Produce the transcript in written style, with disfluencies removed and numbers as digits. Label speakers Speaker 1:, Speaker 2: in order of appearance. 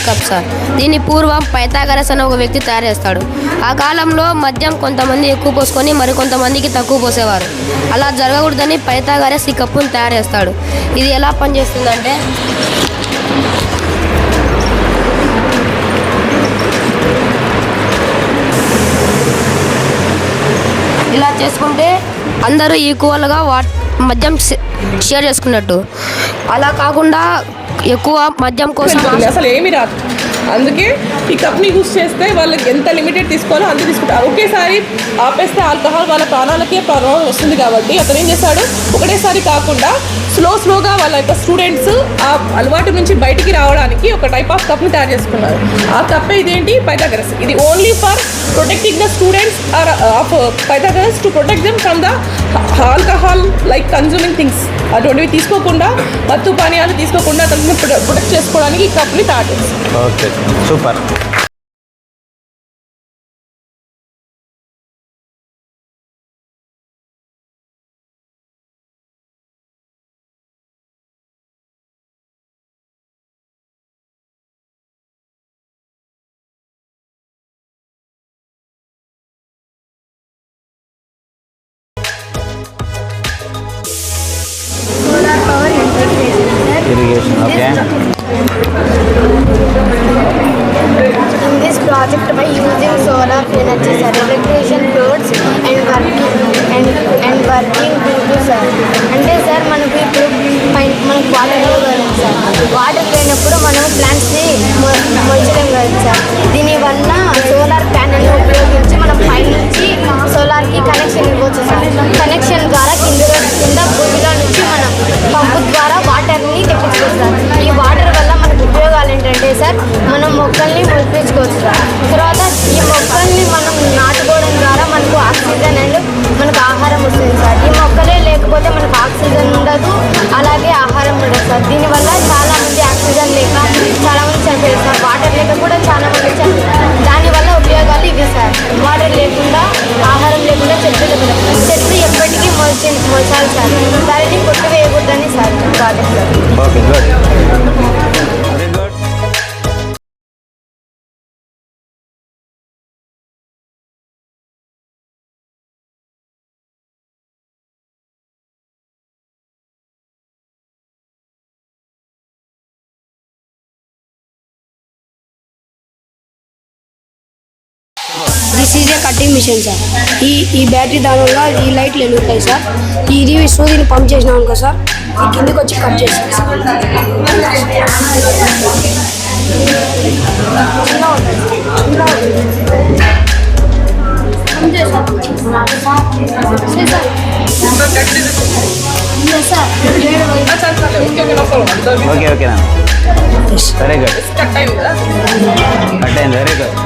Speaker 1: Cup sir. దీన్ని పూర్వం Pythagoras అనే ఒక వ్యక్తి తయారు చేస్తాడు. ఆ కాలంలో మద్యం కొంతమంది ఎక్కువ పోసుకొని మరికొంతమందికి తక్కువ పోసేవారు. అలా జరగకూడదని పైథాగరస్ ఈ కప్పును తయారు చేస్తాడు. ఇది ఎలా పనిచేస్తుందంటే ఇలా చేసుకుంటే అందరూ ఈక్వల్గా మద్యం షేర్ చేసుకున్నట్టు. అలా కాకుండా ఎక్కువ మద్యం కోసం
Speaker 2: అసలు ఏమి రాదు. అందుకే ఈ కప్ని యూస్ చేస్తే వాళ్ళకి ఎంత లిమిటెడ్ తీసుకోవాలో అంత తీసుకుంటారు. ఒకేసారి ఆపేస్తే ఆల్కహాల్ వాళ్ళ ప్రాణాలకే ప్రభావం వస్తుంది. కాబట్టి అతను ఏం చేశాడు, ఒకటేసారి కాకుండా స్లోగా వాళ్ళ యొక్క స్టూడెంట్స్ ఆ అలవాటు నుంచి బయటికి రావడానికి ఒక టైప్ ఆఫ్ కప్ని తయారు చేసుకున్నారు. ఆ కప్ ఇదేంటి, పైథాగరస్. ఇది only for protecting the students of Pythagoras to protect them from the alcohol like consuming things. అటువంటివి తీసుకోకుండా, మత్తు పానీయాలు తీసుకోకుండా అతన్ని ప్రొటెక్ట్ చేసుకోవడానికి ఈ కప్ని తయారు చేస్తారు.
Speaker 3: Okay, super.
Speaker 4: Solar power irrigation,
Speaker 3: okay.
Speaker 4: In this project, by using solar energy, sir, irrigation floats and working due sir. అంటే సార్ మనకు ఇప్పుడు మనకు వాటర్ కావాలి సార్. వాటర్ లేనప్పుడు మనం ప్లాంట్స్ని మొలచలేం కదా సార్. దీనివల్ల సోలార్ ప్యానెల్ని ఉపయోగించి మనం పైనుంచి సోలార్కి కనెక్షన్ ఇవ్వచ్చు సార్. కనెక్షన్ ద్వారా కింద భూమిలో నుంచి మనం పంపు ద్వారా వాటర్ని తెప్పించుకోవచ్చు సార్. ఈ వాటర్ వల్ల మనకు ఉపయోగాలు ఏంటంటే సార్, మనం మొక్కల్ని మొలిపించుకోవచ్చు సార్. తర్వాత ఈ మొక్కల్ని మనం నాటుకోవడం ద్వారా మనకు ఆక్సిజన్ అండ్ మనకు ఆహారం వస్తుంది సార్. ఈ మొక్కలే లేకపోతే మనకు ఆక్సిజన్ ఉండదు, అలాగే ఆహారం ఉండదు సార్. దీనివల్ల చాలామంది ఆక్సిజన్ లేక చాలామంది చనిపోయారు సార్. వాటర్ లేక కూడా చాలామంది చనిపోయారు. దానివల్ల ఉపయోగాలు ఇవి సార్. వాటర్ లేకుండా, ఆహారం లేకుండా చెట్లు ఎప్పటికీ మొలచాలి సార్. దానిని కొట్టివేయకూడదని sir project sir.
Speaker 3: Okay, good, very good.
Speaker 5: This is a cutting machine sir. ఈ బ్యాటరీ దానివల్ల ఈ లైట్లు వెలుగుతాయి సార్. ఇది సూదిని పంప్ చేసినాం అనుకో సార్, ఈ కిందికి వచ్చి కట్ చేస్తాం సార్.
Speaker 3: ఓకే, ఓకేనా, వెరీ గుడ్.
Speaker 2: కట్ అయింది కదా,
Speaker 3: కట్ అయింది, వెరీ గుడ్.